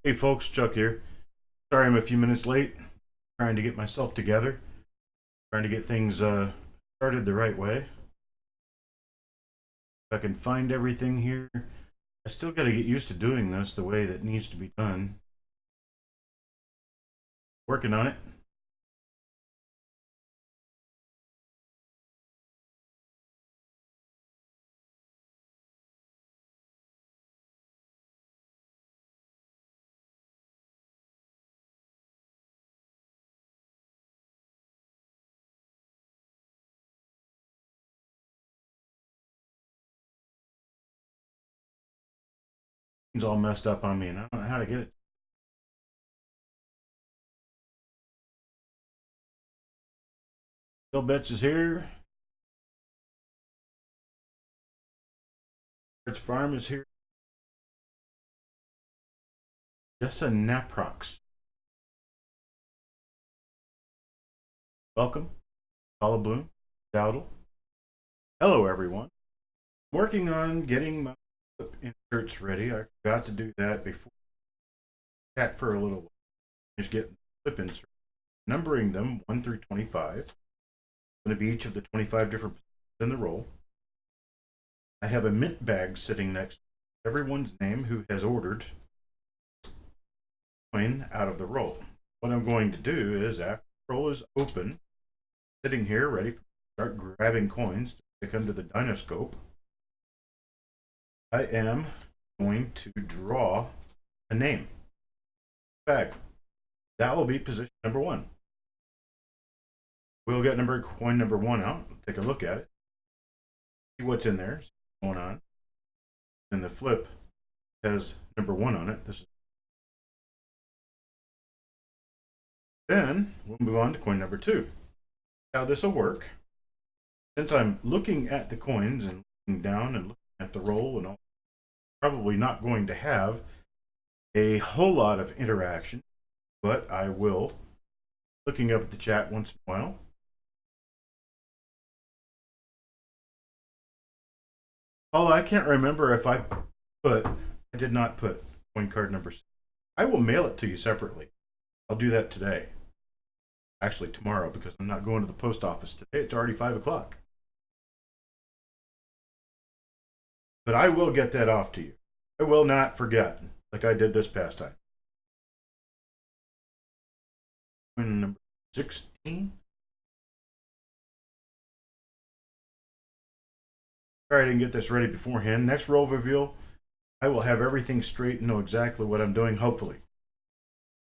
Hey folks, Chuck here. Sorry I'm a few minutes late. Trying to get myself together. Trying to get things started the right way. If I can find everything here. I still got to get used to doing this the way that needs to be done. Working on it. It's all messed up on me and I don't know how to get it. Bill Betts is here. Arts Farm is here. Jessa Naprox. Welcome. Paula Bloom. Dowdle. Hello everyone. I'm working on getting my inserts ready. I forgot to do that before. Chat for a little while. Just get flip inserts. Numbering them 1 through 25. Going to be each of the 25 different positions in the roll. I have a mint bag sitting next to everyone's name who has ordered coin out of the roll. What I'm going to do is, after the roll is open, sitting here ready to start grabbing coins to stick under the dinoscope, I am going to draw a name. Bag. That will be position number 1. We'll get coin number 1 out, take a look at it, see what's in there, see what's going on. And the flip has number 1 on it. Then we'll move on to coin number 2. How this will work, since I'm looking at the coins and looking down and looking at the roll and all, probably not going to have a whole lot of interaction, but I will, looking up at the chat once in a while. Oh, I can't remember if I did not put coin card number 6. I will mail it to you separately. I'll do that today. Actually, tomorrow, because I'm not going to the post office today. It's already 5 o'clock. But I will get that off to you. I will not forget, like I did this past time. Coin number 16. Sorry I didn't get this ready beforehand. Next roll reveal, I will have everything straight and know exactly what I'm doing, hopefully.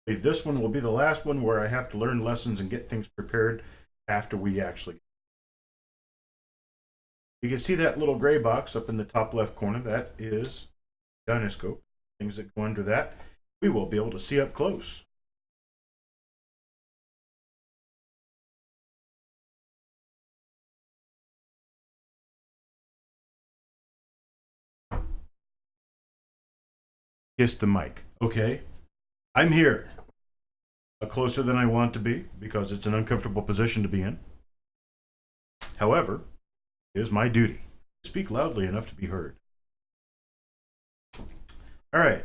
This one will be the last one where I have to learn lessons and get things prepared after we actually. You can see that little gray box up in the top left corner. That is dinoscope. Things that go under that, we will be able to see up close. Kiss the mic. Okay, I'm here. Closer than I want to be because it's an uncomfortable position to be in. However, it is my duty to speak loudly enough to be heard. All right,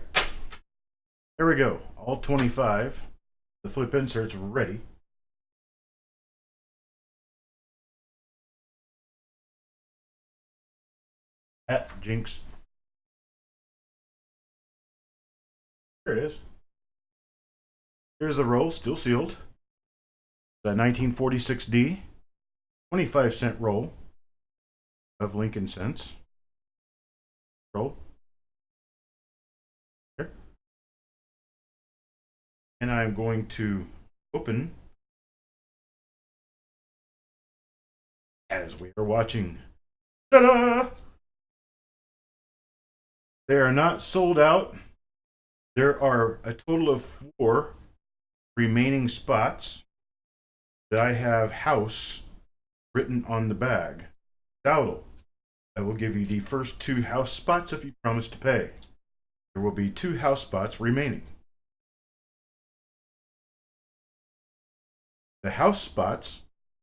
there we go. All 25. The flip inserts ready. Jinx. There it is. Here's the roll, still sealed. The 1946D, 25-cent roll of Lincoln cents. Roll. Here. And I'm going to open as we are watching. Ta-da! They are not sold out. There are a total of 4 remaining spots that I have house written on the bag. Dowdle, I will give you the first 2 house spots if you promise to pay. There will be 2 house spots remaining. The house spots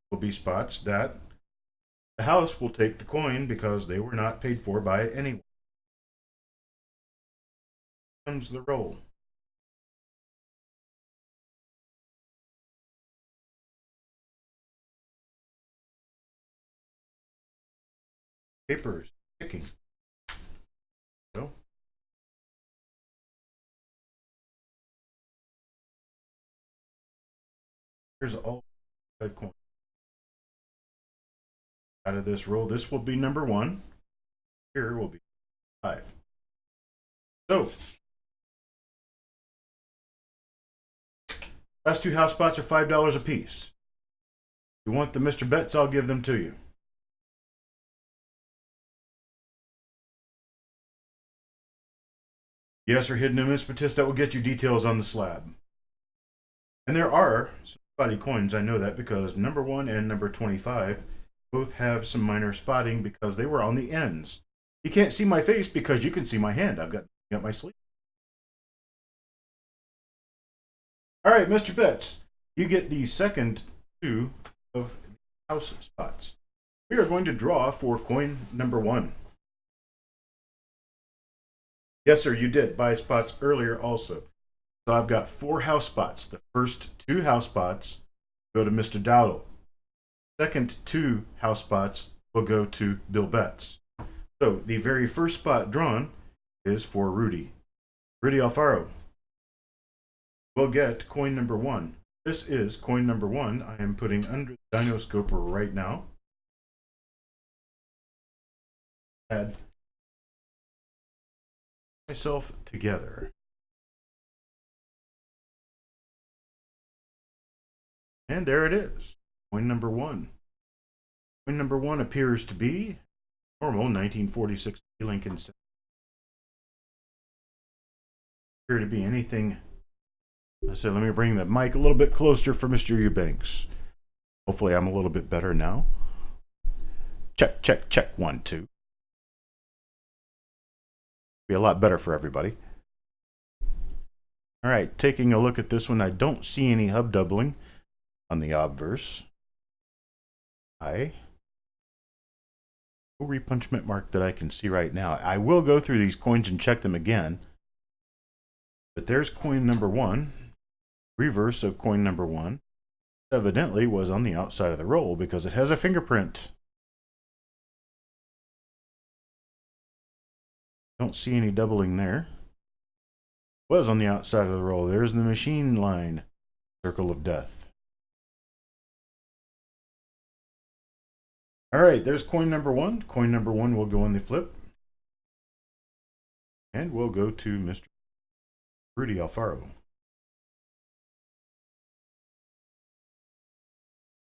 will be spots that the house will take the coin because they were not paid for by anyone. Comes the roll. paper is sticking. So here's all 5 coins out of this roll. This will be number 1. Here will be 5. So last 2 house spots are $5 a piece. If you want the Mr. Bets, I'll give them to you. Yes, or hidden numismatist, that will get you details on the slab. And there are some spotty coins, I know that, because number 1 and number 25 both have some minor spotting because they were on the ends. You can't see my face because you can see my hand. I've got my sleeve. All right, Mr. Betts, you get the second 2 of house spots. We are going to draw for coin number 1. Yes, sir, you did buy spots earlier also. So I've got 4 house spots. The first 2 house spots go to Mr. Dowdle. Second 2 house spots will go to Bill Betts. So the very first spot drawn is for Rudy. Rudy Alfaro will get coin number 1. This is coin number 1. I am putting under the dinoscoper right now. Add myself together. And there it is. Coin number 1. Coin number 1 appears to be normal 1946 Lincoln. Appear to be anything. So let me bring the mic a little bit closer for Mr. Eubanks. Hopefully I'm a little bit better now. Check, check, check. 1, 2. Be a lot better for everybody. All right, taking a look at this one, I don't see any hub doubling on the obverse. No repunchment mark that I can see right now. I will go through these coins and check them again. But there's coin number 1. Reverse of coin number 1 evidently was on the outside of the roll because it has a fingerprint. Don't see any doubling there. Was on the outside of the roll. There's the machine line. Circle of death. All right, there's coin number 1. Coin number 1 will go on the flip. And we'll go to Mr. Rudy Alfaro.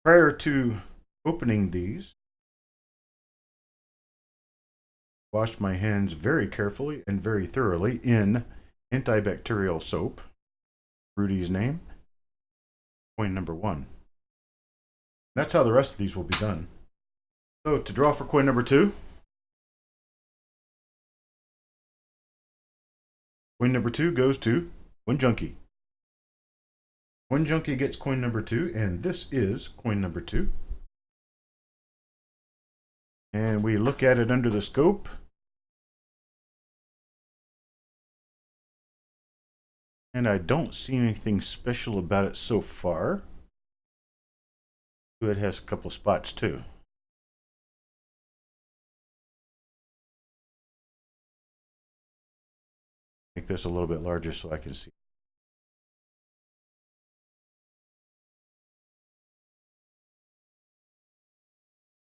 Prior to opening these, wash my hands very carefully and very thoroughly in antibacterial soap. Rudy's name. Coin number 1. That's how the rest of these will be done. So to draw for coin number 2. Coin number 2 goes to one junkie. One junkie gets coin number 2, and this is coin number 2. And we look at it under the scope. And I don't see anything special about it so far. It has a couple spots too. Make this a little bit larger so I can see.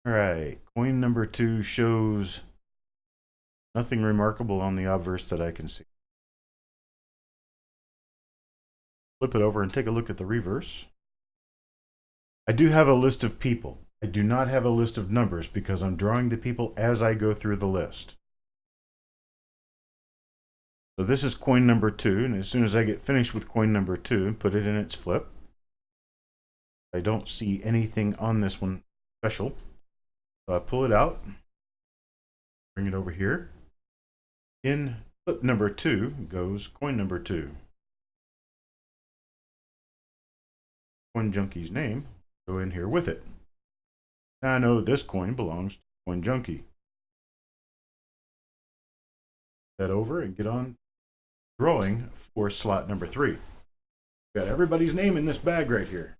All right, coin number 2 shows nothing remarkable on the obverse that I can see. Flip it over and take a look at the reverse. I do have a list of people. I do not have a list of numbers because I'm drawing the people as I go through the list. So this is coin number 2, and as soon as I get finished with coin number 2 and put it in its flip, I don't see anything on this one special. So I pull it out, bring it over here. In flip number 2 goes coin number 2. Coin junkie's name, go in here with it. Now I know this coin belongs to coin junkie. That over and get on drawing for slot number 3. Got everybody's name in this bag right here.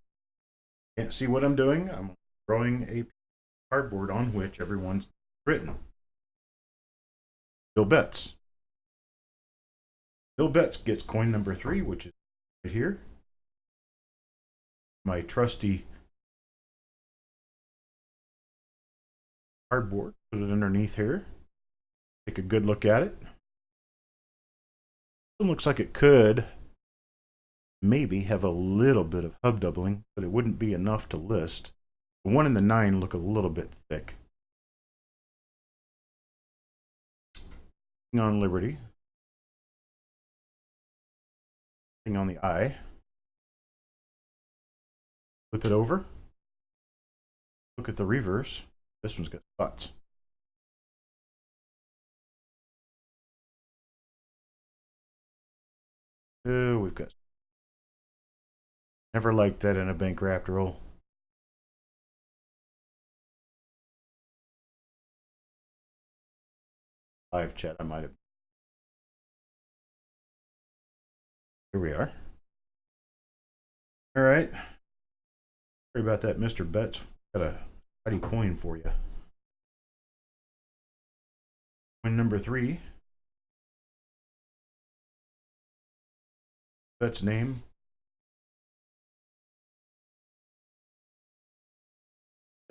Can't see what I'm doing. I'm drawing a cardboard on which everyone's written. Bill Betts. Bill Betts gets coin number 3, which is right here. My trusty cardboard. Put it underneath here. Take a good look at it. It looks like it could maybe have a little bit of hub doubling, but it wouldn't be enough to list. The 1 and the 9 look a little bit thick. On Liberty. On the eye. Flip it over. Look at the reverse. This one's got spots. Oh, we've got. Never liked that in a bank wrapped roll. Live chat, I might have. Here we are. All right. Sorry about that, Mr. Betts. Got a mighty coin for you. Coin number 3. Betts' name.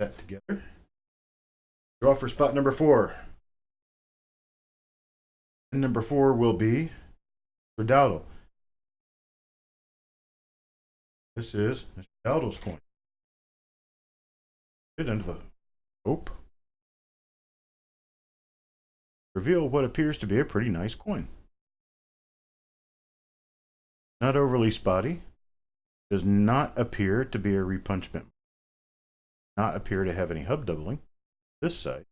That together. Draw for spot number 4. And number 4 will be for Dowdle. This is Mr. Dowdle's coin. Get into the hope. Reveal what appears to be a pretty nice coin. Not overly spotty. Does not appear to be a repunchment. Not appear to have any hub doubling. This side.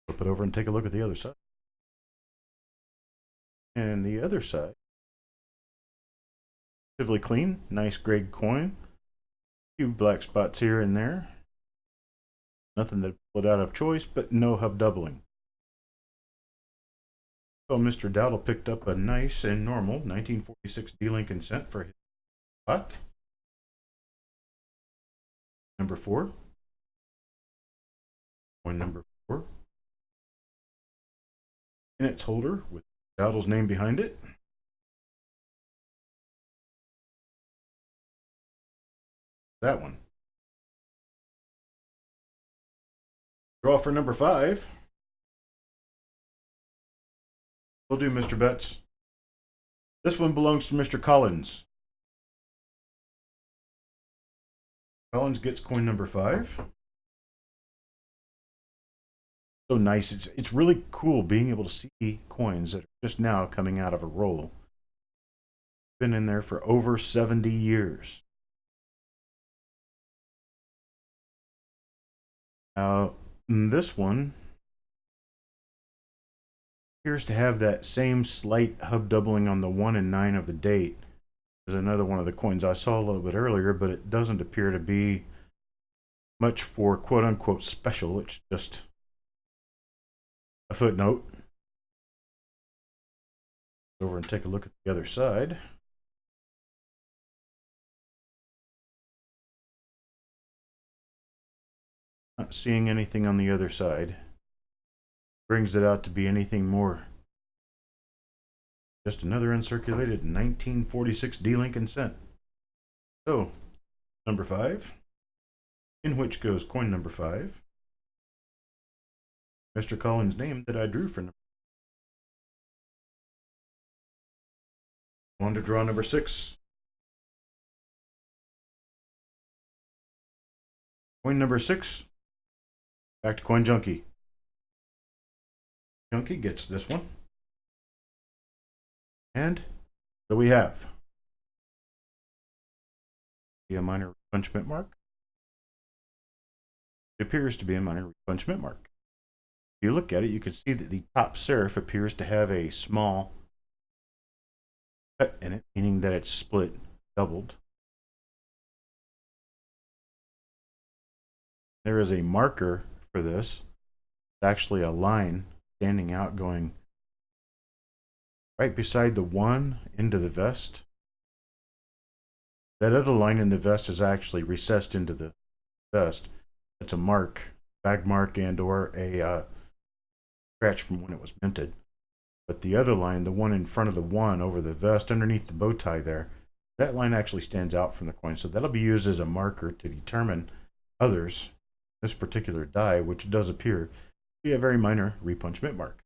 Flip it over and take a look at the other side. And the other side. Relatively clean. Nice grade coin. A few black spots here and there. Nothing that pulled out of choice, but no hub doubling. So Mr. Dowdle picked up a nice and normal 1946 D-Lincoln cent for his spot. Number 4. Coin number 4. In its holder with Dowdle's name behind it. That one. Draw for number 5. Will do, Mr. Betts. This one belongs to Mr. Collins. Collins gets coin number 5. So nice. It's really cool being able to see coins that are just now coming out of a roll. Been in there for over 70 years. Now, this one appears to have that same slight hub doubling on the 1 and 9 of the date. There's another one of the coins I saw a little bit earlier, but it doesn't appear to be much for quote-unquote special. It's just a footnote. Over and take a look at the other side. Not seeing anything on the other side. Brings it out to be anything more. Just another uncirculated 1946 D-Lincoln cent. So, number 5. In which goes coin number 5. Mr. Collins' name that I drew for number. On to draw number 6. Coin number 6. Back to Coin Junkie. Junkie gets this one. And what do we have? A minor repunchment mark. It appears to be a minor repunchment mark. If you look at it, you can see that the top serif appears to have a small cut in it, meaning that it's split, doubled. There is a marker for this. It's actually a line standing out going right beside the 1 into the vest. That other line in the vest is actually recessed into the vest. It's a mark, bag mark, and or a scratch from when it was minted. But the other line, the one in front of the one over the vest underneath the bow tie there, that line actually stands out from the coin. So that'll be used as a marker to determine others. This particular die, which does appear to be a very minor repunch mint mark.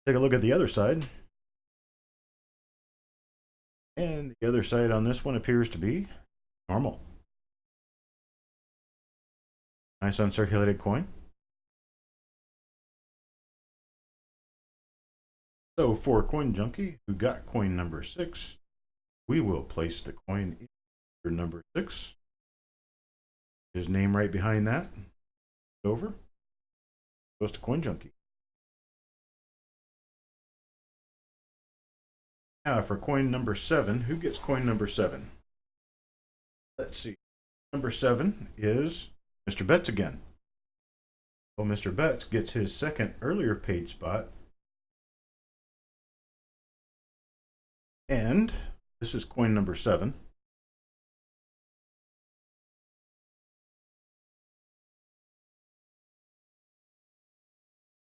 Take a look at the other side. And the other side on this one appears to be normal. Nice uncirculated coin. So for Coin Junkie, who got coin number 6, we will place the coin in number 6. His name right behind that. Over. Goes to Coin Junkie. Now for coin number 7, who gets coin number 7? Let's see. Number 7 is Mr. Betts again. Well, Mr. Betts gets his second earlier paid spot. And this is coin number 7.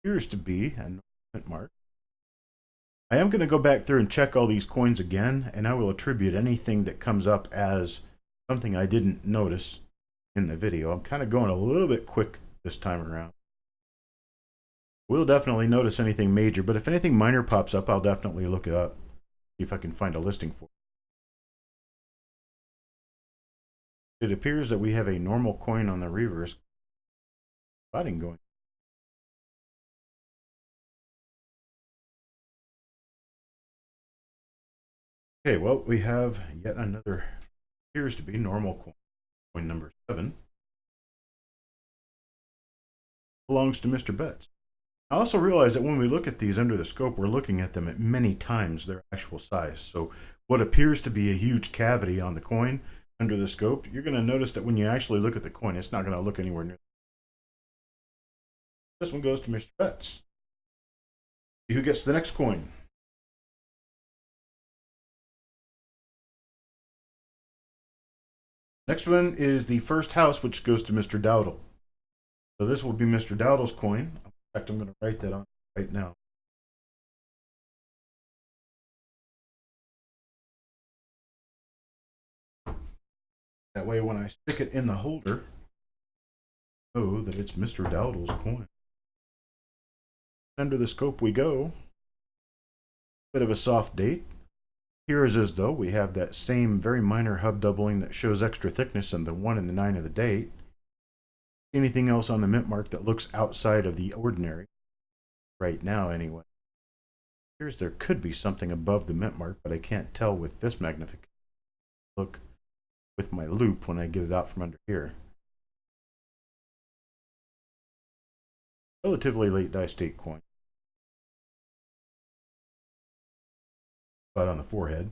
Appears to be a mint mark. I am going to go back through and check all these coins again, and I will attribute anything that comes up as something I didn't notice in the video. I'm kind of going a little bit quick this time around. We'll definitely notice anything major, but if anything minor pops up, I'll definitely look it up, see if I can find a listing for it. It appears that we have a normal coin on the reverse spotting going. Okay, well, we have yet another, appears to be normal coin. Coin number 7 belongs to Mr. Betts. I also realize that when we look at these under the scope, we're looking at them at many times their actual size. So what appears to be a huge cavity on the coin under the scope, you're going to notice that when you actually look at the coin, it's not going to look anywhere near. This one goes to Mr. Betts. Who gets the next coin? Next one is the first house, which goes to Mr. Dowdle. So this will be Mr. Dowdle's coin. In fact, I'm going to write that on right now. That way, when I stick it in the holder, I know that it's Mr. Dowdle's coin. Under the scope we go. Bit of a soft date. Here is as though we have that same very minor hub doubling that shows extra thickness in the 1 and the 9 of the date. Anything else on the mint mark that looks outside of the ordinary right now anyway. Here's there could be something above the mint mark, but I can't tell with this magnification. Look with my loop when I get it out from under here. Relatively late die state coin. But on the forehead.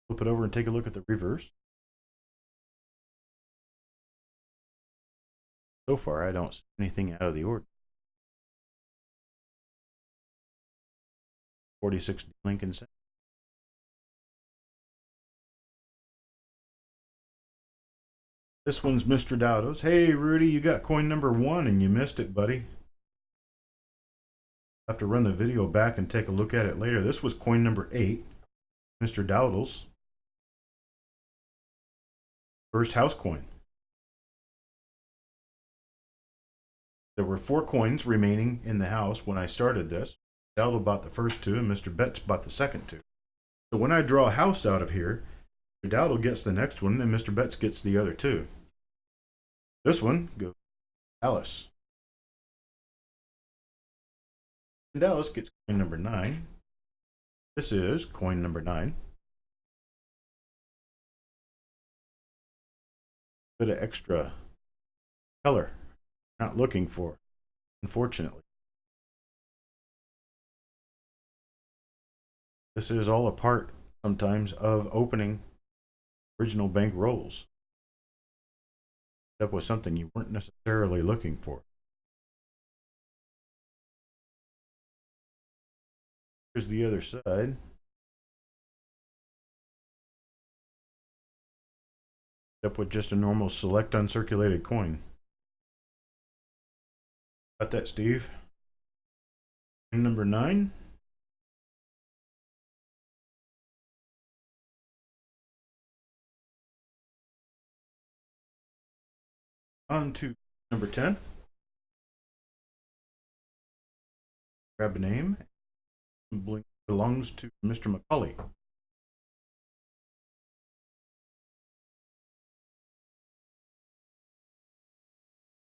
Flip it over and take a look at the reverse. So far, I don't see anything out of the ordinary. 46 Lincoln Center. This one's Mr. Dowdle's. Hey, Rudy, you got coin number 1 and you missed it, buddy. I'll have to run the video back and take a look at it later. This was coin number 8, Mr. Dowdle's first house coin. There were 4 coins remaining in the house when I started this. Dowdle bought the first 2 and Mr. Betts bought the second 2. So when I draw a house out of here, Mr. Dowdle gets the next one and Mr. Betts gets the other 2. This one goes to Alice. And Alice gets coin number 9. This is coin number 9. Bit of extra color. Not looking for, unfortunately. This is all a part sometimes of opening original bank rolls. That was something you weren't necessarily looking for. Here's the other side. Up with just a normal select uncirculated coin. Got that, Steve? And number 9. On to number 10. Grab a name. Blink belongs to Mr. McCauley.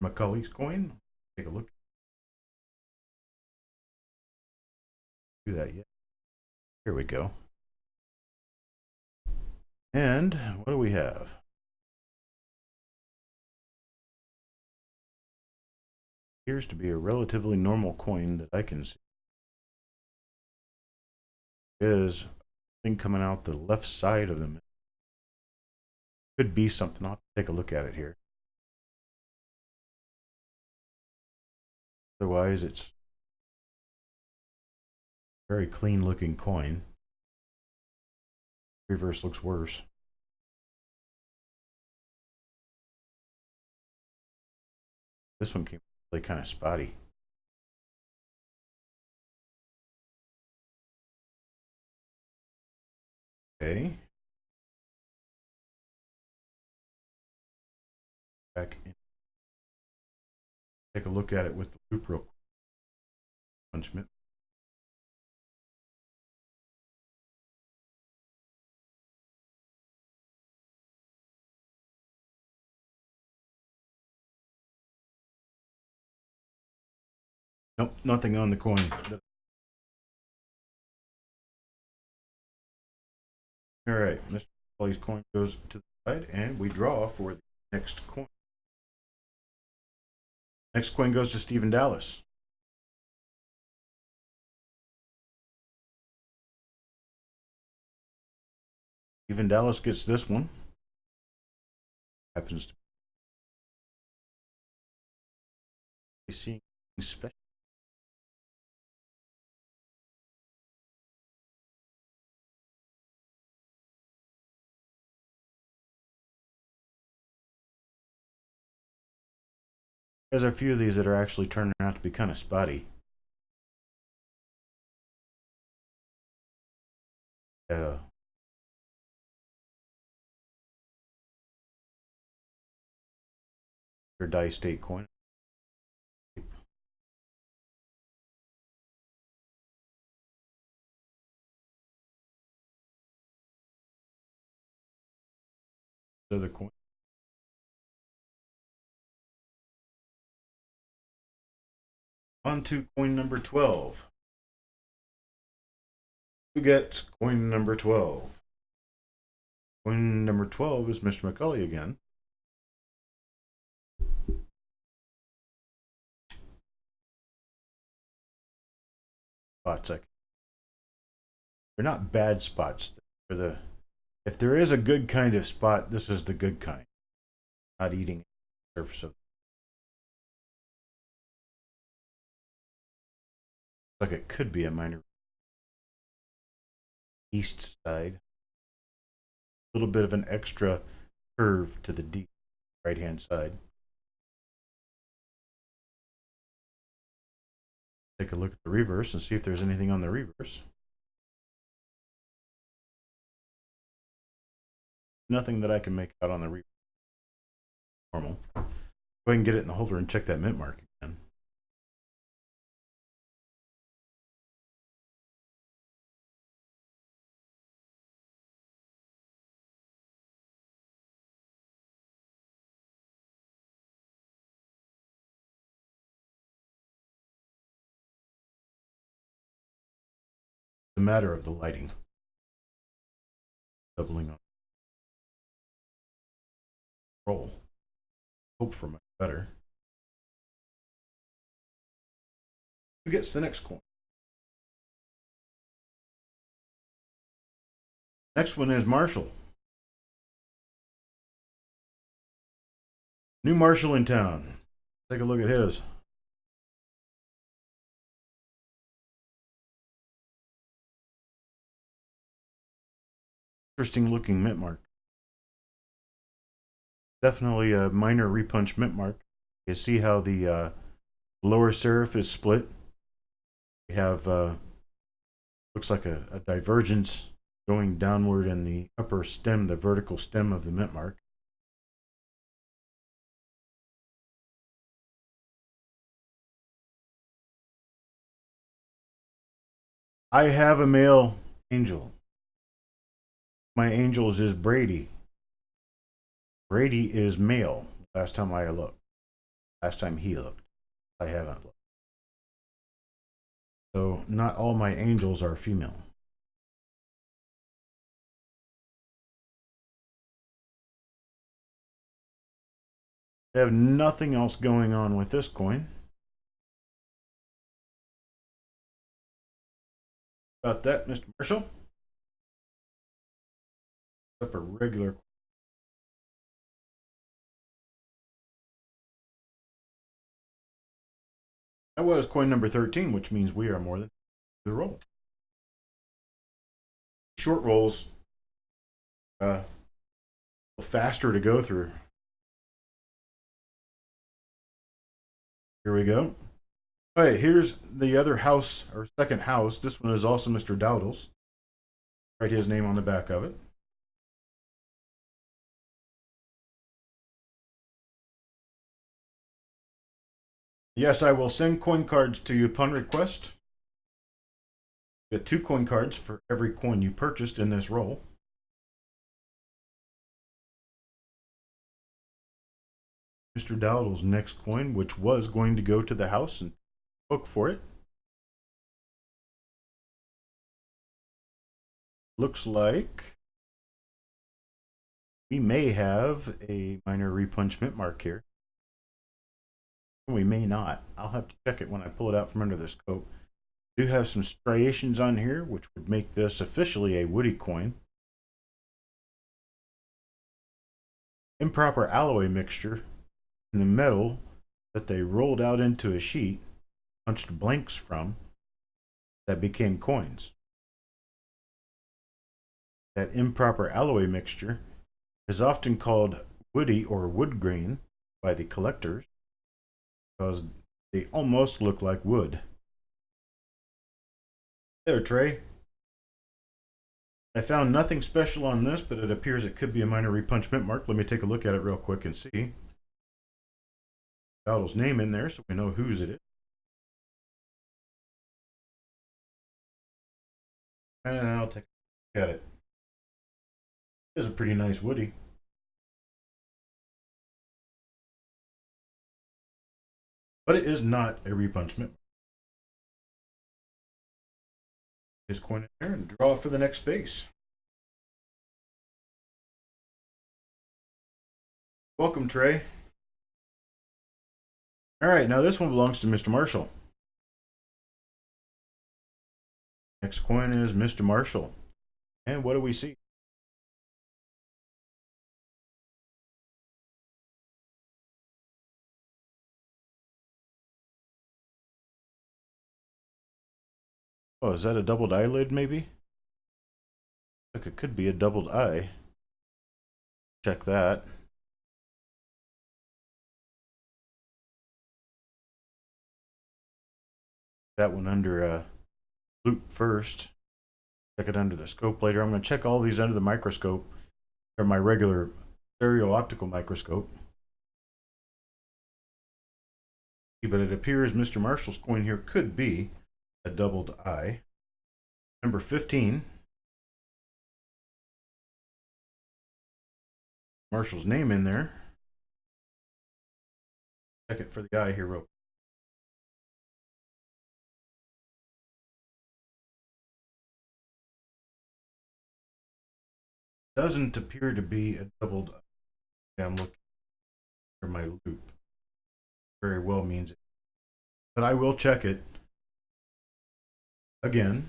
McCauley's coin. Take a look. Do that yet. Here we go. And what do we have? Appears to be a relatively normal coin that I can see. Is a thing coming out the left side of them. Could be something. I'll have to take a look at it here. Otherwise, it's a very clean looking coin. Reverse looks worse. This one came really kind of spotty. Okay. Back in. Take a look at it with the loop real quick. Punchment. Nope, nothing on the coin. All right, Mr. Kelly's coin goes to the side, and we draw for the next coin. Next coin goes to Stephen Dallas. Stephen Dallas gets this one. Happens to be seeing special. There's a few of these that are actually turning out to be kind of spotty. Their die state coin. The coin. On to coin number 12. Who gets coin number 12? Coin number 12 is Mr. McCauley again. Spots. They're not bad spots. If there is a good kind of spot, this is the good kind. Not eating the surface of. Like it could be a minor east side. A little bit of an extra curve to the deep right hand side. Take a look at the reverse and see if there's anything on the reverse. Nothing that I can make out on the reverse. Normal. Go ahead and get it in the holder and check that mint mark again. The matter of the lighting. Doubling on roll. Hope for much better. Who gets the next coin? Next one is Marshall. New Marshall in town. Take a look at his. Interesting looking mint mark. Definitely a minor repunch mint mark. You see how the Lower serif is split. We have looks like a divergence going downward in the upper stem, the vertical stem of the mint mark. I have a male angel. My angels is Brady. Brady is male. Last time I looked. Last time he looked. I haven't looked. So not all my angels are female. I have nothing else going on with this coin. About that, Mr. Marshall. Up a regular. That was coin number 13, which means we are more than the roll. Short rolls, faster to go through. Here we go. All right, here's the other house, or second house. This one is also Mr. Dowdle's. Write his name on the back of it. Yes, I will send coin cards to you upon request. You get 2 coin cards for every coin you purchased in this roll. Mr. Dowdle's next coin, which was going to go to the house and book for it. Looks like we may have a minor repunch mint mark here. We may not. I'll have to check it when I pull it out from under the scope. I do have some striations on here, which would make this officially a Woody coin. Improper alloy mixture in the metal that they rolled out into a sheet, punched blanks from, that became coins. That improper alloy mixture is often called woody or wood grain by the collectors because they almost look like wood. There, Trey. I found nothing special on this, but it appears it could be a minor repunch mint mark. Let me take a look at it real quick and see. Dowdle's name in there so we know whose it is. And I'll take a look at it. It is a pretty nice woody. But it is not a repunch mint. His coin in there and draw for the next space. Welcome, Trey. All right, now this one belongs to Mr. Marshall. Next coin is Mr. Marshall. And what do we see? Oh, is that a doubled eyelid, maybe? Like it could be a doubled eye. Check that. That one under loop first. Check it under the scope later. I'm going to check all these under the microscope, or my regular stereo optical microscope. But it appears Mr. Marshall's coin here could be a doubled eye. Number 15. Marshall's name in there. Check it for the eye here real quick. Doesn't appear to be a doubled eye. I'm looking for my loop. Very well means it. But I will check it again.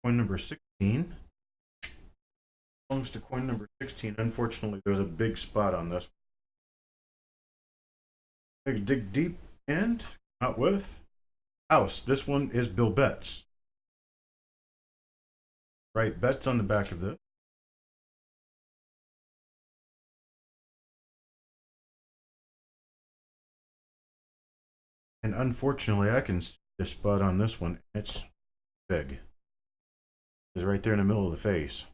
Coin number 16 belongs to coin number 16. Unfortunately, there's a big spot on this. Dig deep and out with house. This one is Bill Betts. Right, Betts on the back of this. And unfortunately, I can see the spot on this one. It's big. It's right there in the middle of the face.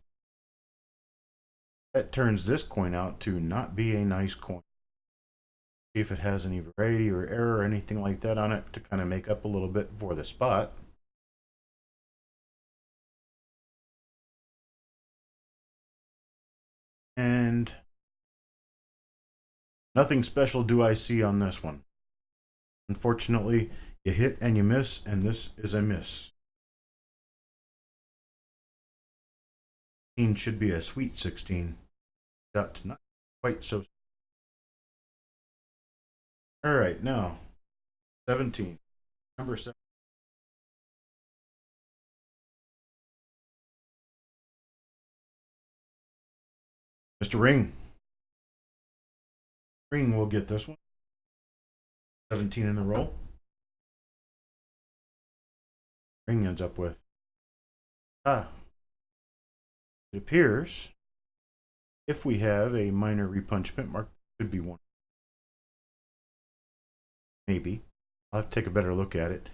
That turns this coin out to not be a nice coin. See if it has any variety or error or anything like that on it to kind of make up a little bit for the spot. And nothing special do I see on this one. Unfortunately, you hit and you miss, and this is a miss. 16 should be a sweet 16. That's not quite so. All right, now 17. Number 7. Mr. Ring. Ring will get this one. 17 in the roll. Ring ends up with. It appears if we have a minor repunchment mark, could be one. Maybe. I'll have to take a better look at it.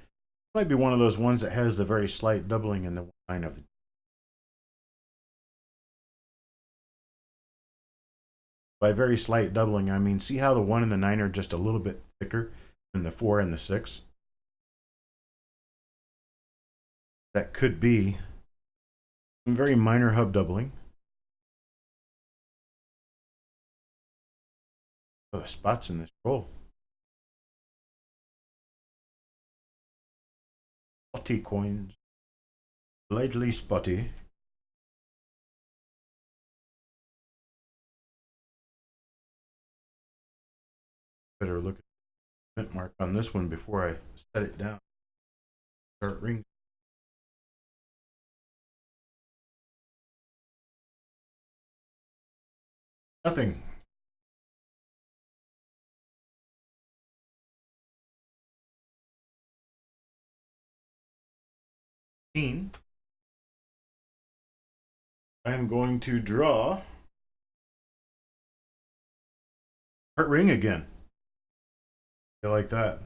Might be one of those ones that has the very slight doubling in the line of the. By very slight doubling, I mean, see how the 1 and the 9 are just a little bit thicker than the 4 and the 6? That could be some very minor hub doubling. Oh, the spots in this roll. Spotty coins. Slightly spotty. Better look at the mint mark on this one before I set it down. Start ring. Nothing. I am going to draw heart ring again. I like that.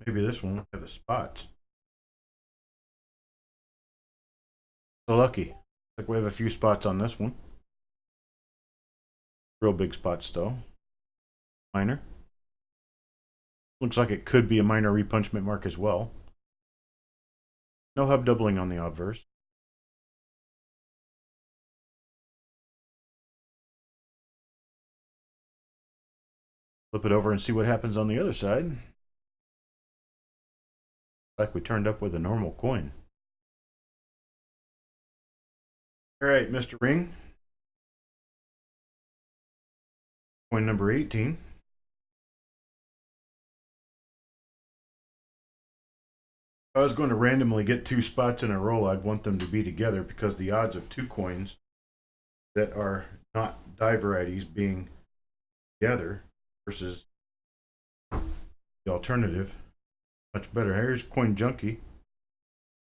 Maybe this one will have the spots. So lucky. Like we have a few spots on this one. Real big spots though. Minor. Looks like it could be a minor repunchment mark as well. No hub doubling on the obverse. Flip it over and see what happens on the other side. Like we turned up with a normal coin. All right, Mr. Ring. Coin number 18. If I was going to randomly get 2 spots in a row, I'd want them to be together because the odds of 2 coins that are not die varieties being together versus the alternative much better. Here's Coin Junkie.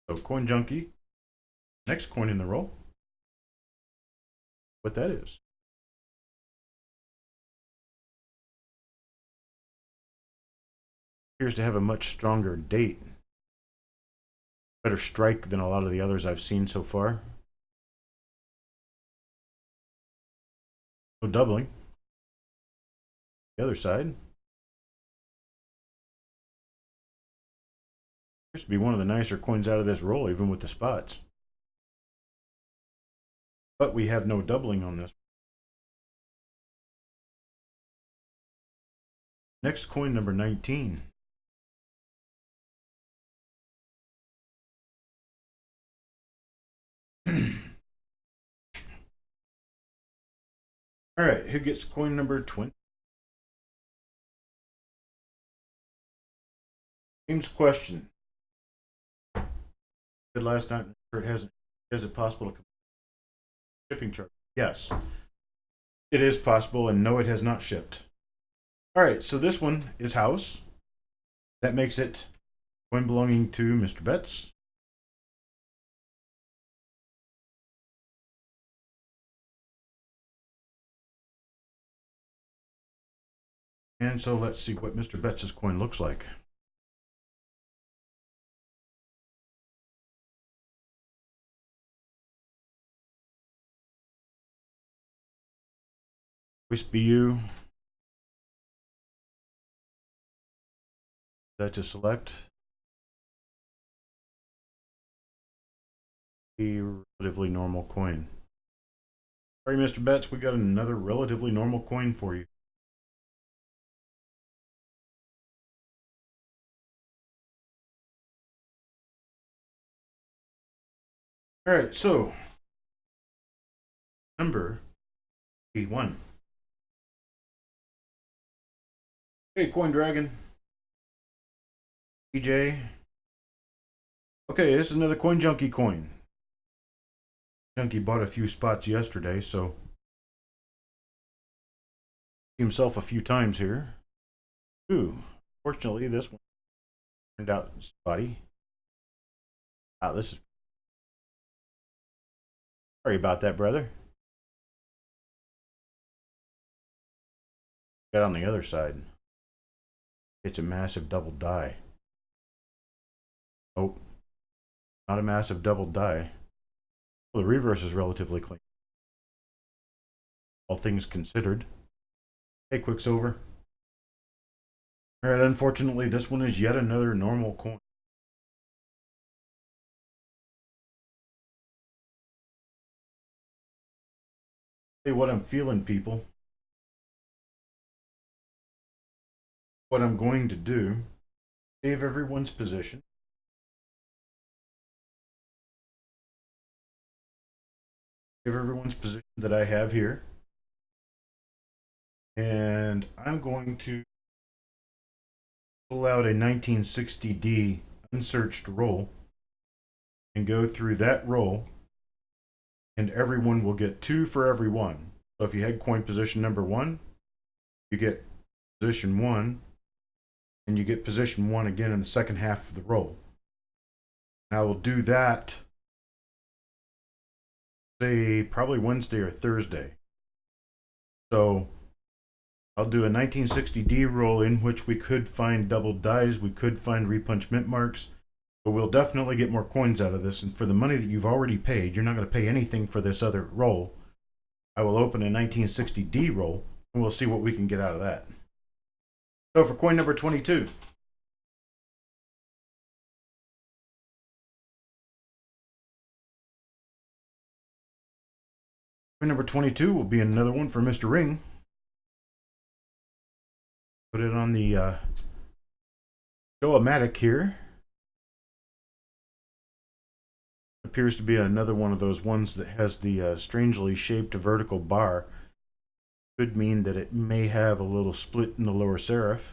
So Coin Junkie, next coin in the roll. What that is. Appears to have a much stronger date. Better strike than a lot of the others I've seen so far. No doubling. The other side. Appears to be one of the nicer coins out of this roll, even with the spots. But we have no doubling on this. Next coin number 19. All right, who gets coin number 20? James question. Good last night. It hasn't. Is it possible to shipping charge? Yes, it is possible, and no, it has not shipped. All right, so this one is house. That makes it coin belonging to Mr. Betts. And so let's see what Mr. Betts' coin looks like. Voice BU. That to select a relatively normal coin. Sorry, Mr. Betts, we got another relatively normal coin for you. All right, so number 81. Hey, Coin Dragon. DJ. Okay, this is another Coin Junkie coin. Junkie bought a few spots yesterday, so himself a few times here. Ooh, fortunately, this one turned out spotty. Wow, this is. Sorry about that, brother. Got on the other side. It's a massive double die. Oh, not a massive double die. Well, the reverse is relatively clean. All things considered. Hey, Quicksilver. Alright, unfortunately, this one is yet another normal coin. Hey, what I'm feeling, people. What I'm going to do, save everyone's position. Save everyone's position that I have here. And I'm going to pull out a 1960D unsearched roll and go through that roll, and everyone will get 2 for every one. So if you had coin position number 1, you get position 1, and you get position 1 again in the second half of the roll. And I will do that, say, probably Wednesday or Thursday. So I'll do a 1960D roll in which we could find double dies, we could find repunch mint marks, but we'll definitely get more coins out of this. And for the money that you've already paid, you're not going to pay anything for this other roll. I will open a 1960D roll, and we'll see what we can get out of that. So for coin number 22. Coin number 22 will be another one for Mr. Ring. Put it on the Show-O-Matic here. Appears to be another one of those ones that has the strangely shaped vertical bar. Could mean that it may have a little split in the lower serif.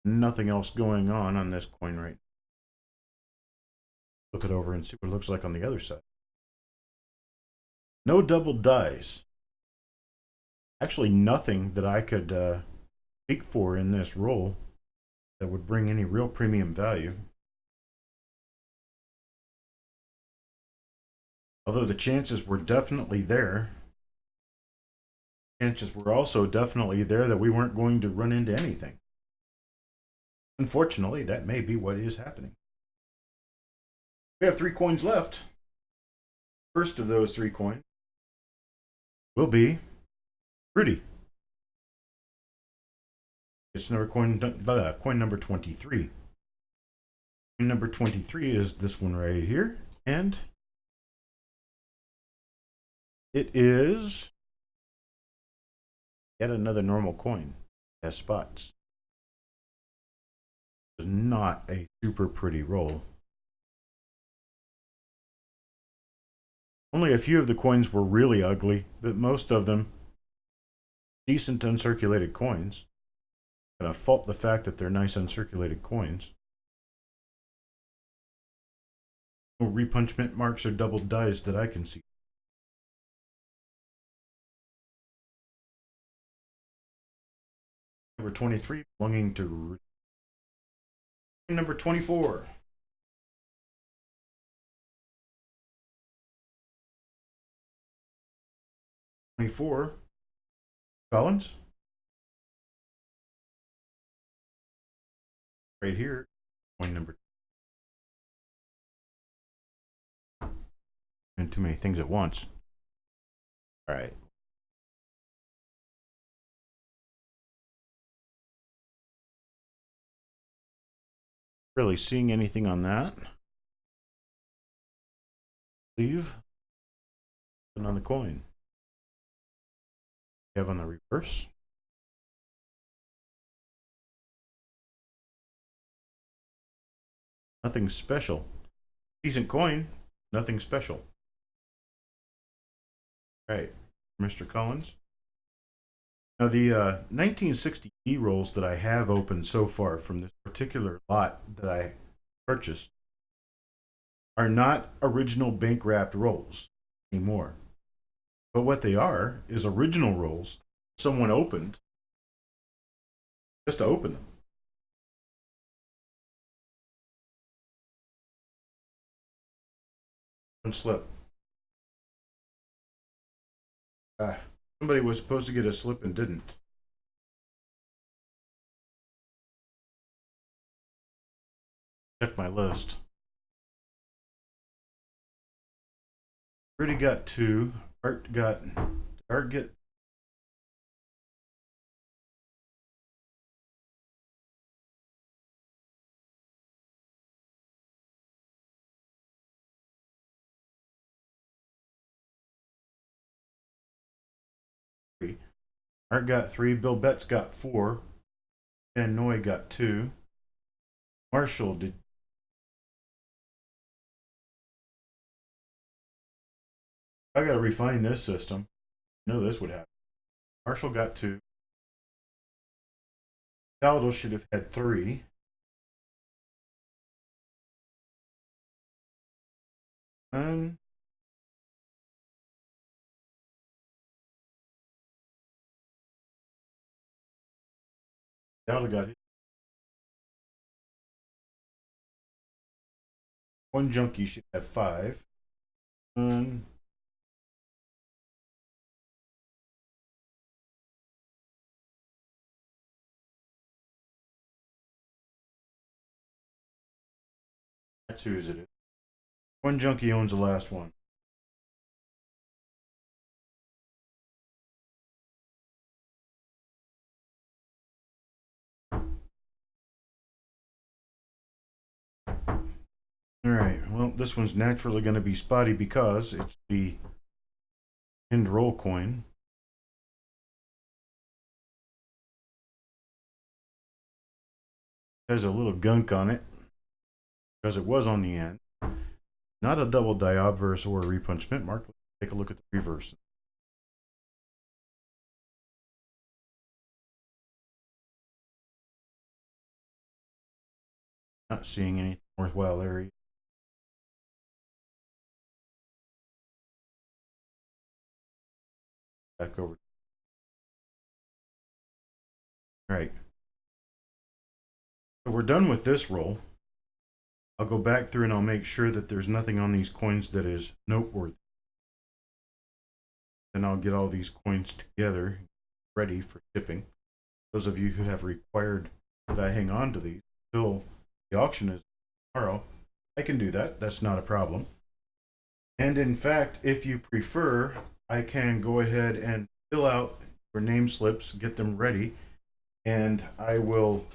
Nothing else going on this coin right now. Flip it over and see what it looks like on the other side. No double dies. Actually, nothing that I could speak for in this roll that would bring any real premium value. Although the chances were definitely there. Chances were also definitely there that we weren't going to run into anything. Unfortunately, that may be what is happening. We have 3 coins left. First of those 3 coins will be Rudy. It's coin number 23. Coin number 23 is this one right here, and it is yet another normal coin. It has spots. It's not a super pretty roll. Only a few of the coins were really ugly, but most of them decent uncirculated coins. I'm gonna fault the fact that they're nice uncirculated coins. No repunch mint marks or double dies that I can see. Number 23 belonging to number 24. 24. Collins. Right here. Coin number. And too many things at once. All right. Really seeing anything on that. Leave. And on the coin. We have on the reverse. Nothing special. Decent coin. Nothing special. Right, Mr. Collins. Now the 1960 rolls that I have opened so far from this particular lot that I purchased are not original bank wrapped rolls anymore. But what they are is original rolls someone opened just to open them. One slip. Somebody was supposed to get a slip and didn't. Check my list. Rudy got 2. Art get. Art got 3. Bill Betts got 4. Dan Noy got 2. Marshall did. I gotta refine this system. I know this would happen. Marshall got 2. Dowdle should have had 3. And Dowdle got hit. One junkie should have 5. And that's whose it is. One junkie owns the last one. Alright, well, this one's naturally going to be spotty because it's the end roll coin. It has a little gunk on it because it was on the end. Not a double die obverse or a repunch mint mark. Let's take a look at the reverse. Not seeing anything worthwhile there. Back over. All right. So we're done with this roll. I'll go back through and I'll make sure that there's nothing on these coins that is noteworthy. Then I'll get all these coins together, ready for shipping. Those of you who have required that I hang on to these until the auction is tomorrow, I can do that. That's not a problem. And in fact, if you prefer, I can go ahead and fill out your name slips, get them ready, and I will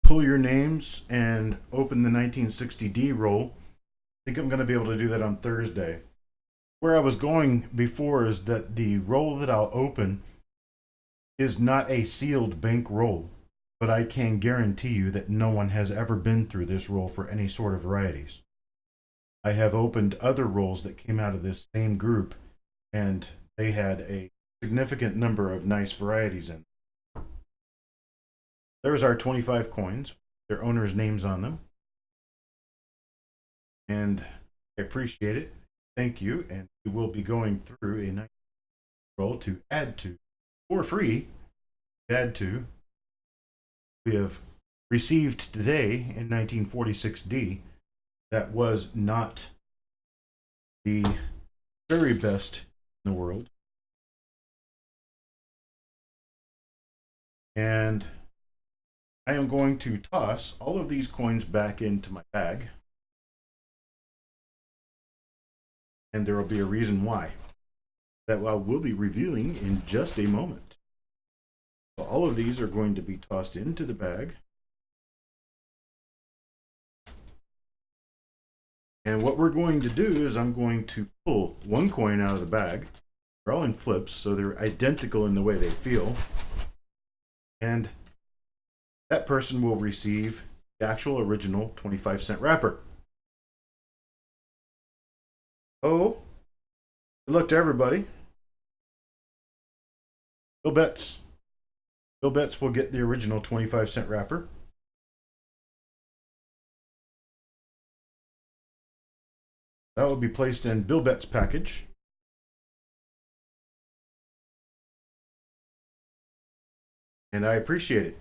pull your names and open the 1960D roll. I think I'm going to be able to do that on Thursday. Where I was going before is that the roll that I'll open is not a sealed bank roll, but I can guarantee you that no one has ever been through this roll for any sort of varieties. I have opened other rolls that came out of this same group, and they had a significant number of nice varieties in. There's our 25 coins, their owners' names on them. And I appreciate it. Thank you. And we will be going through a nice roll to add to for free. Add to. We have received today in 1946D that was not the very best in the world. And I am going to toss all of these coins back into my bag. And there will be a reason why that I will be revealing in just a moment. So all of these are going to be tossed into the bag. And what we're going to do is I'm going to pull one coin out of the bag. They're all in flips, so they're identical in the way they feel. And that person will receive the actual original 25-cent wrapper. Oh, good luck to everybody. Bill Betts. Bill Betts will get the original 25-cent wrapper. That will be placed in Bill Betts' package. And I appreciate it.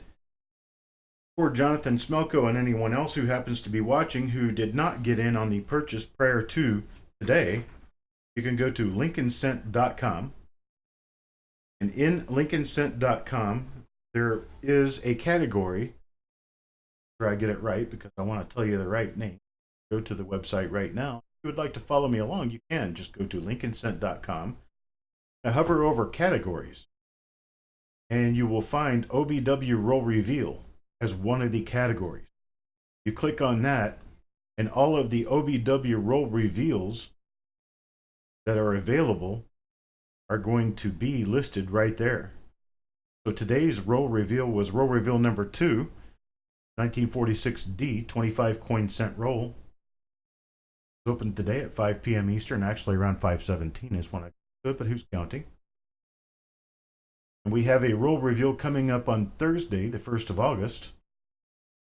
For Jonathan Smelko and anyone else who happens to be watching who did not get in on the purchase prior to today, you can go to lincolncent.com. And in lincolncent.com, there is a category where I get it right because I want to tell you the right name. Go to the website right now. If you would like to follow me along, you can just go to lincolncent.com and hover over categories. And you will find OBW Roll Reveal as one of the categories. You click on that, and all of the OBW Roll Reveals that are available are going to be listed right there. So today's roll reveal was roll reveal number 2, 1946D, 25 coin cent roll. It's opened today at 5 p.m. Eastern, actually around 5:17 is when I do it, but who's counting? And we have a roll reveal coming up on Thursday, the 1st of August,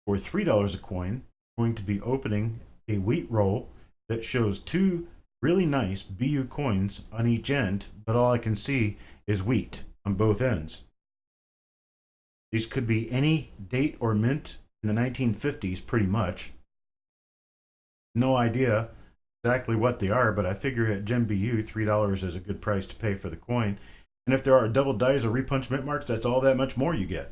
for $3 a coin. We're going to be opening a wheat roll that shows 2 really nice BU coins on each end, but all I can see is wheat on both ends. These could be any date or mint in the 1950s, pretty much. No idea exactly what they are, but I figure at Gem BU, $3 is a good price to pay for the coin. And if there are double dies or repunch mint marks, that's all that much more you get.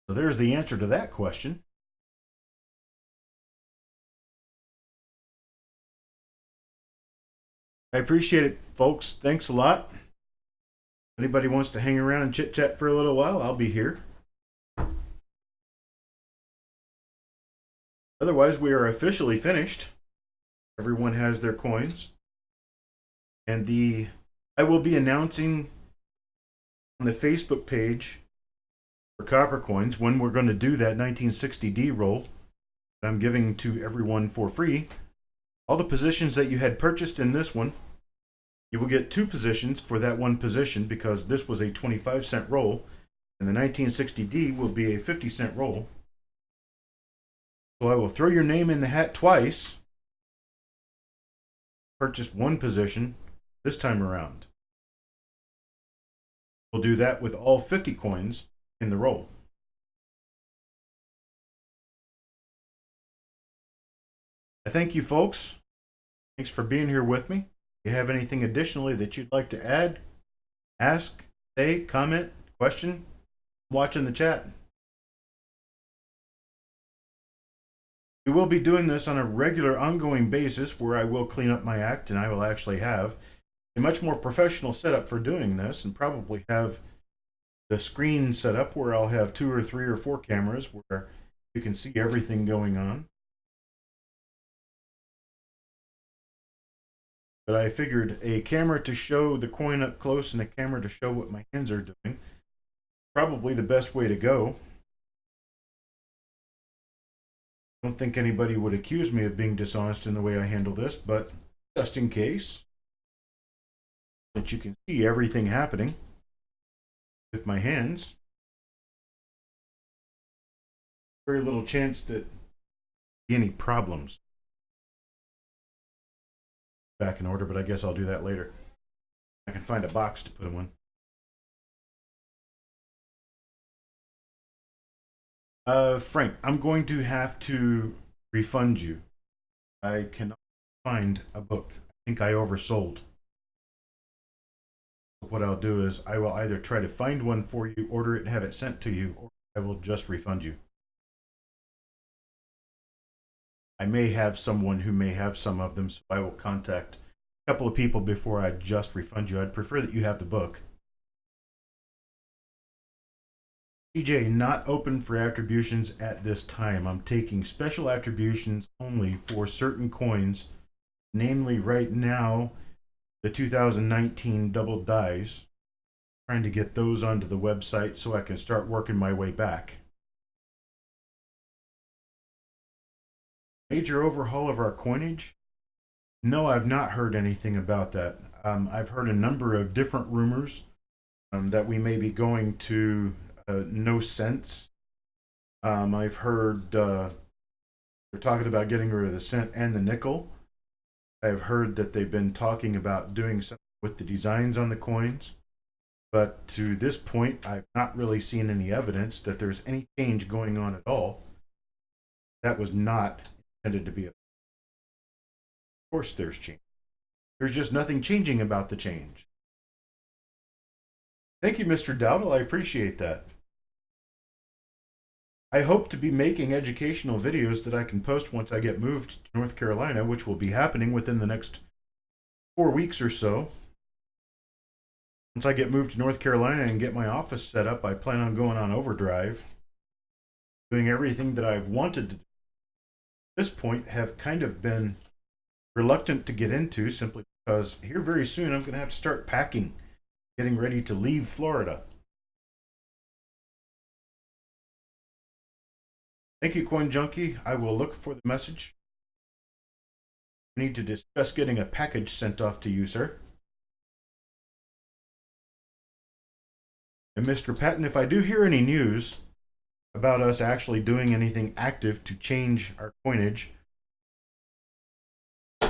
So there's the answer to that question. I appreciate it, folks. Thanks a lot. If anybody wants to hang around and chit chat for a little while, I'll be here. Otherwise, we are officially finished. Everyone has their coins. And I will be announcing on the Facebook page for Copper Coins when we're going to do that 1960D roll that I'm giving to everyone for free. All the positions that you had purchased in this one, you will get 2 positions for that one position because this was a 25-cent roll, and the 1960D will be a 50-cent roll. So I will throw your name in the hat twice. Purchased 1 position this time around. We'll do that with all 50 coins in the roll. I thank you, folks. Thanks for being here with me. If you have anything additionally that you'd like to add, ask, say, comment, question, watch in the chat. We will be doing this on a regular, ongoing basis where I will clean up my act and I will actually have a much more professional setup for doing this and probably have the screen set up where I'll have 2 or 3 or 4 cameras where you can see everything going on. But I figured a camera to show the coin up close and a camera to show what my hands are doing, probably the best way to go. I don't think anybody would accuse me of being dishonest in the way I handle this, but just in case, that you can see everything happening with my hands. Very little chance that be any problems. Back in order, but I guess I'll do that later. I can find a box to put them in. Frank, I'm going to have to refund you. I cannot find a book. I think I oversold. What I'll do is I will either try to find one for you, order it, and have it sent to you, or I will just refund you. I may have someone who may have some of them, so I will contact a couple of people before I just refund you. I'd prefer that you have the book. TJ, not open for attributions at this time. I'm taking special attributions only for certain coins, namely right now the 2019 double dies. Trying to get those onto the website so I can start working my way back. Major overhaul of our coinage? No, I've not heard anything about that. I've heard a number of different rumors that we may be going to no cents. I've heard they're talking about getting rid of the cent and the nickel. I've heard that they've been talking about doing something with the designs on the coins. But to this point, I've not really seen any evidence that there's any change going on at all. That was not intended to be a... Of course there's change. There's just nothing changing about the change. Thank you, Mr. Dowdle. I appreciate that. I hope to be making educational videos that I can post once I get moved to North Carolina, which will be happening within the next 4 weeks or so. Once I get moved to North Carolina and get my office set up, I plan on going on overdrive, doing everything that I've wanted to do. At this point, have kind of been reluctant to get into simply because here very soon I'm going to have to start packing, getting ready to leave Florida. Thank you, Coin Junkie. I will look for the message. I need to discuss getting a package sent off to you, sir. And Mr. Patton, if I do hear any news about us actually doing anything active to change our coinage,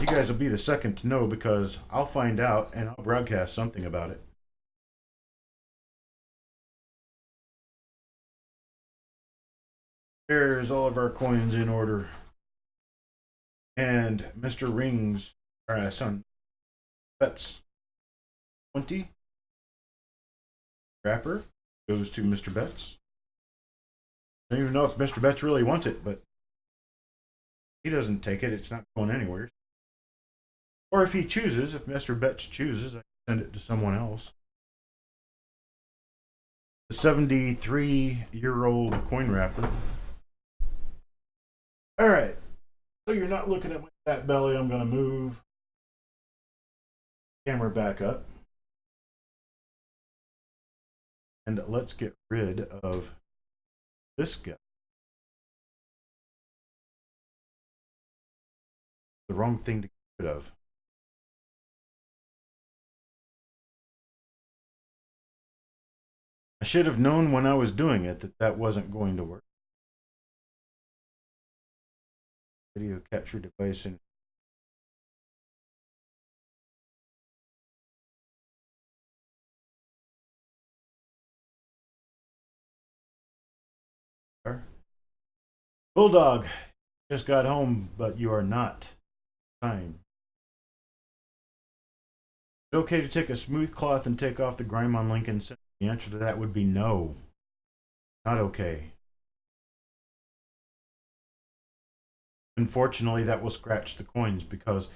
you guys will be the second to know because I'll find out and I'll broadcast something about it. There's all of our coins in order. And Mr. Rings, our son, bets 20. Wrapper goes to Mr. Betts. I don't even know if Mr. Betts really wants it, but he doesn't take it. It's not going anywhere. Or if he chooses, if Mr. Betts chooses, I can send it to someone else. The 73-year-old coin wrapper. All right. So you're not looking at my fat belly. I'm going to move the camera back up. And let's get rid of this guy. The wrong thing to get rid of. I should have known when I was doing it that that wasn't going to work. Video capture device in. Bulldog just got home, but you are not. Time. Is it okay to take a smooth cloth and take off the grime on Lincoln? The answer to that would be no. Not okay. Unfortunately, that will scratch the coins because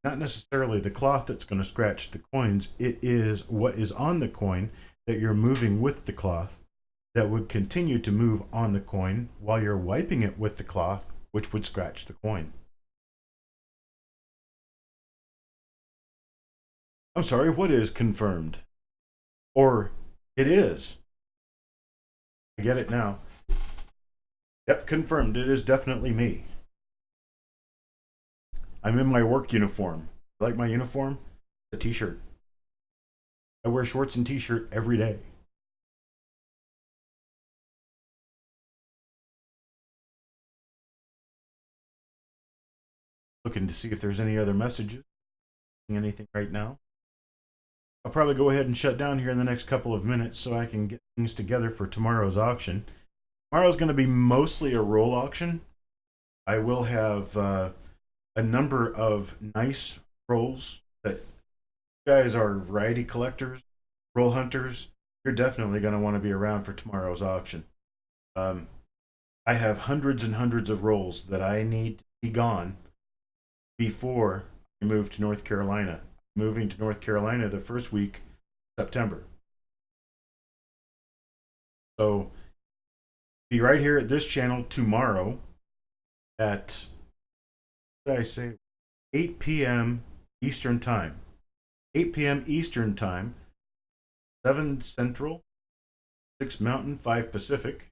not necessarily the cloth that's going to scratch the coins. It is what is on the coin that you're moving with the cloth that would continue to move on the coin while you're wiping it with the cloth, which would scratch the coin. I'm sorry, what is confirmed? Or it is. I get it now. Yep, confirmed. It is definitely me. I'm in my work uniform. You like my uniform? It's a t-shirt. I wear shorts and t-shirt every day. Looking to see if there's any other messages. Anything right now. I'll probably go ahead and shut down here in the next couple of minutes so I can get things together for tomorrow's auction. Tomorrow's going to be mostly a roll auction. I will have a number of nice rolls that you guys are variety collectors, roll hunters. You're definitely going to want to be around for tomorrow's auction. I have hundreds and hundreds of rolls that I need to be gone before I move to North Carolina. Moving to North Carolina the first week of September. So Be right here at this channel tomorrow at, what did I say, 8 p.m. Eastern Time. 8 p.m. Eastern Time, 7 Central, 6 Mountain, 5 Pacific.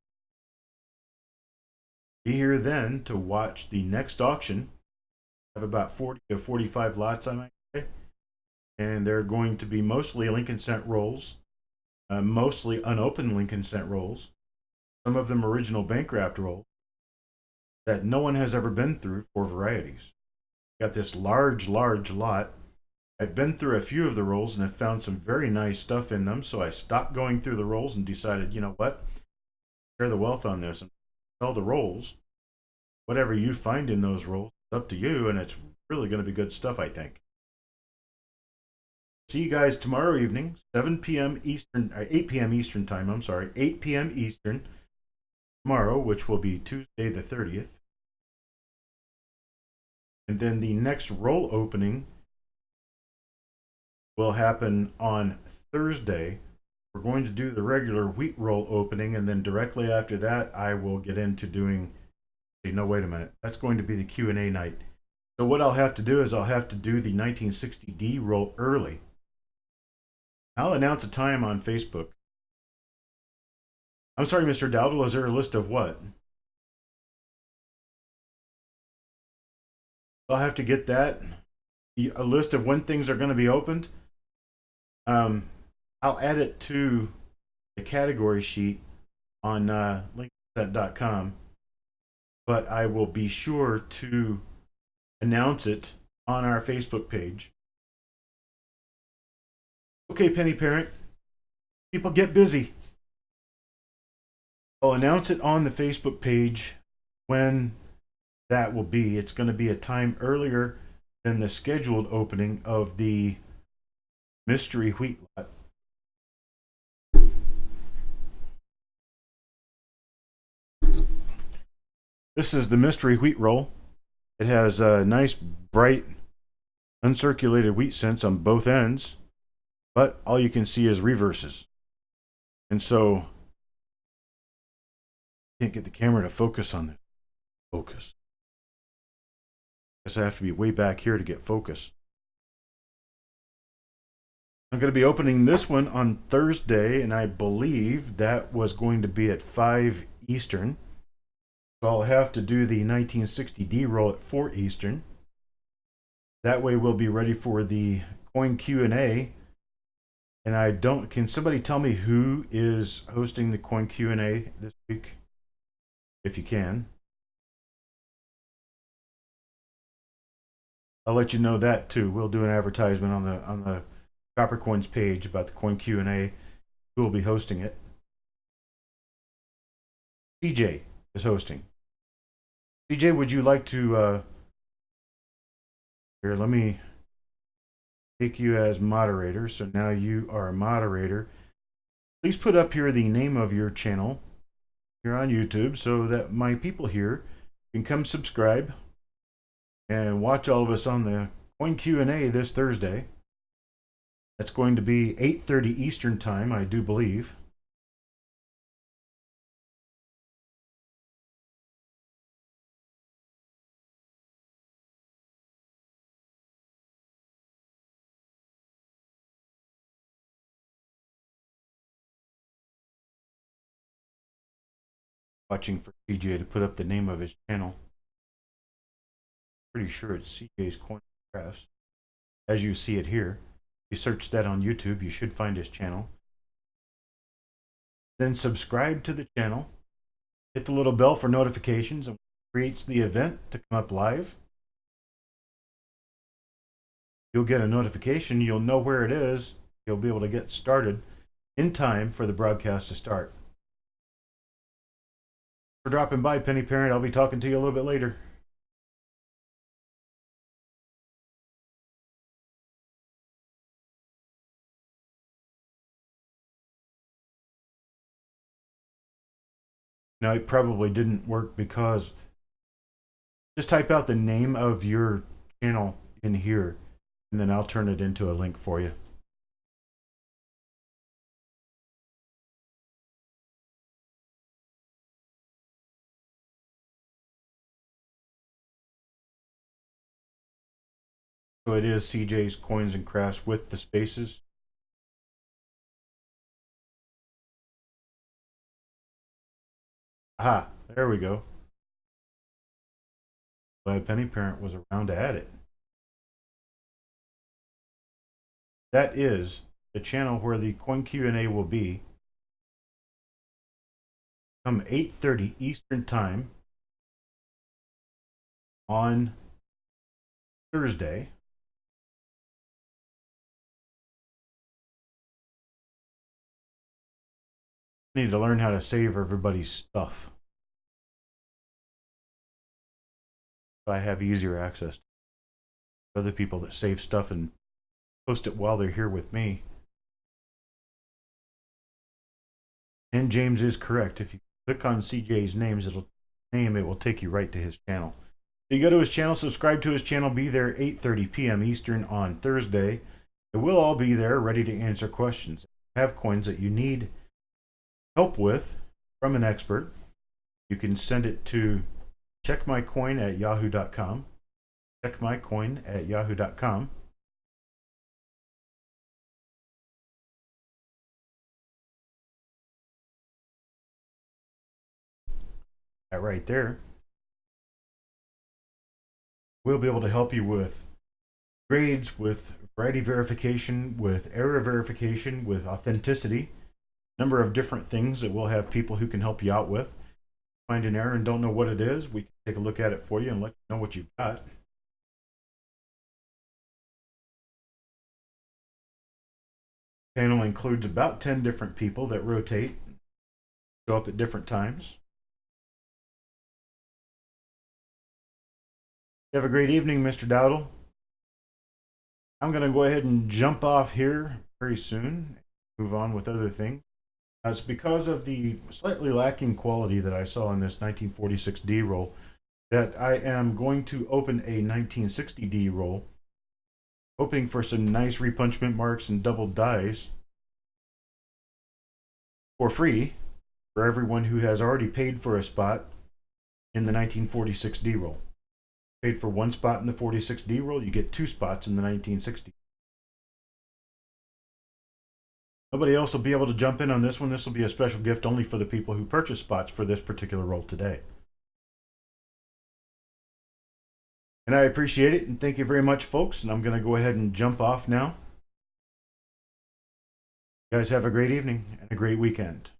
Be here then to watch the next auction. I have about 40 to 45 lots, I might say. And they're going to be mostly Lincoln Cent rolls, mostly unopened Lincoln Cent rolls, some of them original bank wrapped rolls that no one has ever been through for varieties. Got this large lot. I've been through a few of the rolls and have found some very nice stuff in them, so I stopped going through the rolls and decided, you know what, share the wealth on this and sell the rolls. Whatever you find in those rolls, it's up to you, and it's really going to be good stuff, I think. See you guys tomorrow evening, 7 p.m. Eastern, 8 p.m. Eastern time, 8 p.m. Eastern tomorrow, which will be Tuesday the 30th. And then the next roll opening will happen on Thursday. We're going to do the regular wheat roll opening, and then directly after that, I will get into doing. No, wait a minute. That's going to be the Q&A night. So what I'll have to do is I'll have to do the 1960D roll early. I'll announce a time on Facebook. I'm sorry, Mr. Dowdle. Is there a list of what? I'll have to get that. A list of when things are going to be opened. I'll add it to the category sheet on lincolncent.com, but I will be sure to announce it on our Facebook page. Okay, Penny Parent, people get busy. I'll announce it on the Facebook page when that will be. It's going to be a time earlier than the scheduled opening of the mystery wheat lot. This is the mystery wheat roll. It has a nice, bright, uncirculated wheat cents on both ends, but all you can see is reverses. And so, can't get the camera to focus on it. Focus. Guess I have to be way back here to get focus. I'm going to be opening this one on Thursday, and I believe that was going to be at 5 Eastern. So I'll have to do the 1960D roll at 4 Eastern. That way we'll be ready for the coin Q&A. And I don't, can somebody tell me who is hosting the coin Q&A this week? If you can. I'll let you know that too. We'll do an advertisement on the Copper Coins page about the coin Q&A. Who will be hosting it? CJ is hosting. CJ, would you like to here, let me take you as moderator. So now you are a moderator. Please put up here the name of your channel here on YouTube so that my people here can come subscribe and watch all of us on the coin Q&A this Thursday. That's going to be 8:30 Eastern time, I do believe. Watching for CJ to put up the name of his channel. Pretty sure it's CJ's Coin Crafts. As you see it here. If you search that on YouTube, you should find his channel. Then subscribe to the channel. Hit the little bell for notifications and creates the event to come up live. You'll get a notification. You'll know where it is. You'll be able to get started in time for the broadcast to start. For dropping by, Penny Parent. I'll be talking to you a little bit later. Now, it probably didn't work because just type out the name of your channel in here, and then I'll turn it into a link for you. So it is CJ's Coins and Crafts with the spaces. Aha, there we go. Glad Penny Parent was around to add it. That is the channel where the Coin Q&A will be. Come 8:30 Eastern Time on Thursday. I need to learn how to save everybody's stuff. So I have easier access to other people that save stuff and post it while they're here with me. And James is correct. If you click on CJ's names, it will take you right to his channel. So you go to his channel, subscribe to his channel, be there 8:30 p.m. Eastern on Thursday. It will all be there ready to answer questions. If you have coins that you need help with from an expert, you can send it to checkmycoin@yahoo.com. Checkmycoin@yahoo.com. That right there. We'll be able to help you with grades, with variety verification, with error verification, with authenticity, number of different things that we'll have people who can help you out with. Find an error and don't know what it is, we can take a look at it for you and let you know what you've got. Panel includes about 10 different people that rotate, show up at different times. You have a great evening, Mr. Dowdle. I'm going to go ahead and jump off here very soon, move on with other things. It's because of the slightly lacking quality that I saw in this 1946D roll that I am going to open a 1960D roll, hoping for some nice repunchment marks and double dies for free for everyone who has already paid for a spot in the 1946D roll. Paid for one spot in the 46D roll, you get 2 spots in the 1960. Nobody else will be able to jump in on this one. This will be a special gift only for the people who purchase spots for this particular roll today. And I appreciate it, and thank you very much, folks. And I'm going to go ahead and jump off now. You guys have a great evening and a great weekend.